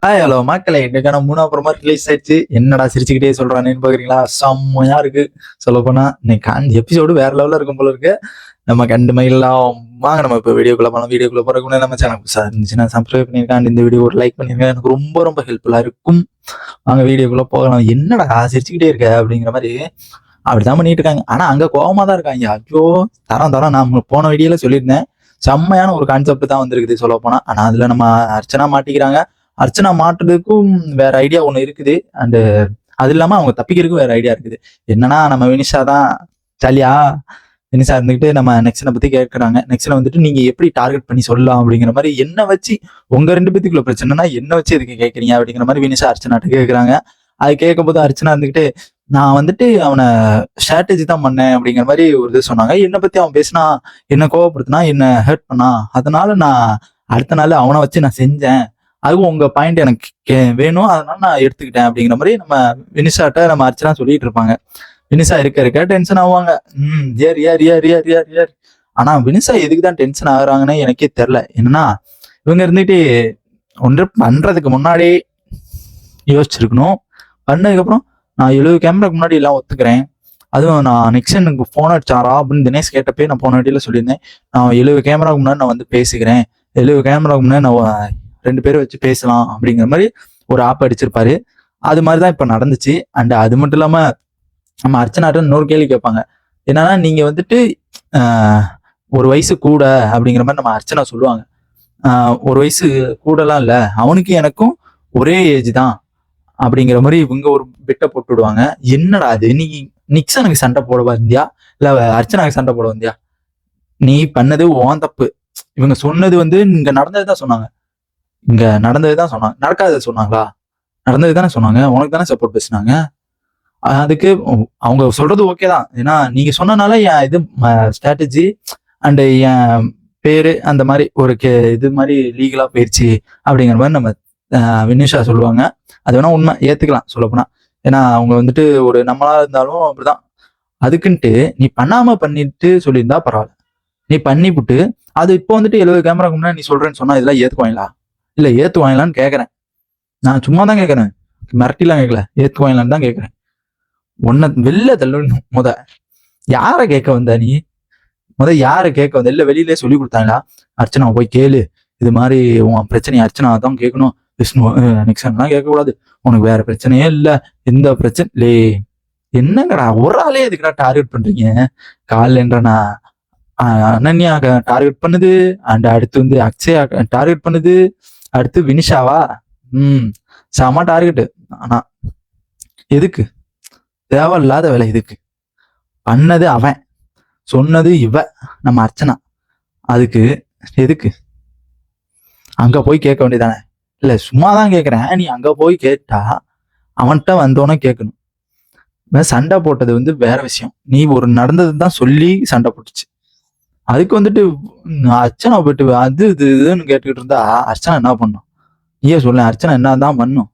Hello மக்களே, இன்னைக்கான மூணாப்புறமா release ஆயிடுச்சு. என்னடா சிரிச்சுக்கிட்டே சொல்றானேன்னு பாக்குறீங்களா? செம்மையா இருக்கு. சொல்ல போனா இன்னைக்கு அந்த எபிசோடு வேற லெவல்ல இருக்கும் போல இருக்கு. நம்ம கண்டு மயிலாம் வாங்க நம்ம இப்போ வீடியோக்குள்ள போகலாம். வீடியோக்குள்ள போறதுக்கு முன்னாடி நம்ம சேனல் புதுசா இருந்துச்சுன்னா சப்ஸ்கிரைப் பண்ணிருக்காண்டு இந்த வீடியோ ஒரு லைக் பண்ணிருக்கேன். எனக்கு ரொம்ப ரொம்ப ஹெல்ப்ஃபுல்லா இருக்கும். வாங்க வீடியோக்குள்ள போகலாம். என்னடா சிரிச்சுக்கிட்டே இருக்க அப்படிங்கிற மாதிரி அப்படிதான் பண்ணிட்டு இருக்காங்க. ஆனா அங்க கோவமா தான் இருக்காங்க. ஐயோ, தரம் நான் போன வீடியோல சொல்லியிருந்தேன். செம்மையான ஒரு கான்செப்ட் தான் வந்திருக்குது சொல்ல போனா. ஆனா அதுல நம்ம அர்ச்சனா மாட்டிக்கிறாங்க. அர்ச்சனா மாட்டுறதுக்கும் வேற ஐடியா ஒண்ணு இருக்குது. அண்ட் அது இல்லாம அவங்க தப்பிக்கிறதுக்கும் வேற ஐடியா இருக்குது. என்னன்னா நம்ம வினிஷா தான் ஜாலியா வினிஷா இருந்துகிட்டு நம்ம நெக்ஸ்டனை பத்தி கேட்கறாங்க. நெக்ஸ்ட்ல வந்துட்டு நீங்க எப்படி டார்கெட் பண்ணி சொல்லலாம் அப்படிங்கிற மாதிரி என்ன வச்சு உங்க ரெண்டு பேத்துக்குள்ள பிரச்சனைனா என்ன வச்சு எதுக்கு கேட்கறீங்க அப்படிங்கிற மாதிரி வினிஷா அர்ச்சனாட்ட கேட்கறாங்க. அது கேட்கும் போது அர்ச்சனா இருந்துகிட்டு நான் வந்துட்டு அவனை ஸ்ட்ராட்டஜி தான் பண்ணேன் அப்படிங்கிற மாதிரி ஒரு இது சொன்னாங்க. என்னை பத்தி அவன் பேசினா என்ன கோவப்படுத்தினா என்ன ஹர்ட் பண்ணா, அதனால நான் அடுத்த நாள் அவனை வச்சு நான் செஞ்சேன். அதுவும் உங்க பாயிண்ட் எனக்கு வேணும், அதனால நான் எடுத்துக்கிட்டேன் அப்படிங்கிற மாதிரி நம்ம வினிஷாட்ட நம்ம அர்ச்சனா சொல்லிட்டு இருப்பாங்க. வினிஷா இருக்க டென்ஷன் ஆவாங்க. ஏர் ஏர் ஏர் ஏர் ஏர் ஏர் ஆனா வினிஷா எதுக்கு தான் டென்ஷன் ஆகுறாங்கன்னு எனக்கே தெரியல. என்னன்னா இவங்க இருந்துட்டு ஒன்று பண்றதுக்கு முன்னாடி யோசிச்சிருக்கணும். பண்ணதுக்கப்புறம் நான் 70 கேமராக்கு முன்னாடி எல்லாம் ஒத்துக்கிறேன். அதுவும் நான் நெக்ஸ்ட் எனக்கு போன் அடிச்சாரா அப்படின்னு தினேஷ் கேட்டப்பே நான் போன வீடியோல சொல்லியிருந்தேன். நான் 70 கேமராக்கு முன்னாடி நான் வந்து பேசிக்கிறேன். 70 கேமராக்கு முன்னாடி நான் 2 பேரும் வச்சு பேசலாம் அப்படிங்கிற மாதிரி ஒரு ஆப் அடிச்சிருப்பாரு. அது மாதிரிதான் இப்ப நடந்துச்சு. அண்ட் அது மட்டும் இல்லாம நம்ம அர்ச்சனாட்ட இன்னொரு கேள்வி கேட்பாங்க. என்னன்னா நீங்க வந்துட்டு ஒரு வயசு கூட அப்படிங்கிற மாதிரி நம்ம அர்ச்சனா சொல்லுவாங்க. ஒரு வயசு கூடலாம் இல்ல, அவனுக்கு எனக்கும் ஒரே ஏஜ் தான் அப்படிங்கிற மாதிரி இவங்க ஒரு பிட்ட போட்டு விடுவாங்க. என்னடா அது, நீ நிக்சனுக்கு சண்டை போட வந்தியா இல்ல அர்ச்சனாக்கு சண்டை போட வந்தியா? நீ பண்ணது உன் தப்பு. இவங்க சொன்னது வந்து இங்க நடந்ததுதான் சொன்னாங்க. நடக்காததை சொன்னாங்களா? நடந்தது தானே சொன்னாங்க. உனக்கு தானே சப்போர்ட் பேசினாங்க. அதுக்கு அவங்க சொல்றது ஓகே தான். ஏன்னா நீங்க சொன்னனால என் இது ஸ்ட்ராட்டஜி அண்ட் என் பேரு அந்த மாதிரி ஒரு இது மாதிரி லீகலா போயிடுச்சு அப்படிங்கிற மாதிரி நம்ம வினிஷா சொல்லுவாங்க. அது வேணா உண்மை ஏத்துக்கலாம் சொல்ல போனா. ஏன்னா அவங்க வந்துட்டு ஒரு நம்மளா இருந்தாலும் அப்படிதான். அதுக்குன்ட்டு நீ பண்ணாம பண்ணிட்டு சொல்லியிருந்தா பரவாயில்ல. நீ பண்ணிவிட்டு அது இப்போ வந்துட்டு 70 கேமராக்கு முன்னாடி நீ சொல்றேன்னு சொன்னா இதெல்லாம் ஏத்துக்குவாங்களா? இல்ல ஏத்துவாங்களான்னு கேக்குறேன். நான் சும்மா தான் கேட்கறேன், மிரட்டிலாம் கேட்கல. ஏத்துக்குவாங்களான்னு தான் கேட்கறேன். உன்னை வெளில தள்ளணும். யார கேட்க வந்த நீ? யார கேட்க வந்த? இல்ல வெளியிலே சொல்லி கொடுத்தாங்களா? அர்ச்சனா போய் கேளு, இது மாதிரி உன் பிரச்சனையை அர்ச்சனா தான் கேட்கணும், விஷ்ணு நெக்ஸ்ட்லாம் கேட்கக்கூடாது, உனக்கு வேற பிரச்சனையே இல்ல, எந்த பிரச்சனை லே. என்னங்கடா ஒரு ஆளே எதுக்குடா டார்கெட் பண்றீங்க? காலைன்றனா அனன்யா டார்கெட் பண்ணுது, அண்ட் அடுத்து வந்து அக்ஷயா டார்கெட் பண்ணுது, அடுத்து வினிஷாவா? செம டார்கெட்டு. ஆனா எதுக்கு? தேவையில்லாத வேலை எதுக்கு? பண்ணது அவன், சொன்னது இவ நம்ம அர்ச்சனா. அதுக்கு எதுக்கு அங்க போய் கேட்க வேண்டியதானே? இல்ல சும்மாதான் கேட்கறேன். நீ அங்க போய் கேட்டா அவன்கிட்ட வந்தோன்னே கேட்கணும். சண்டை போட்டது வந்து வேற விஷயம். நீ ஒரு நடந்தது தான் சொல்லி சண்டை போட்டுச்சு. அதுக்கு வந்துட்டு அர்ச்சனா போயிட்டு அது இதுன்னு கேட்டுக்கிட்டு இருந்தா அர்ச்சனா என்ன பண்ணும்? நீயே சொல்ல, அர்ச்சனா என்ன தான் பண்ணும்?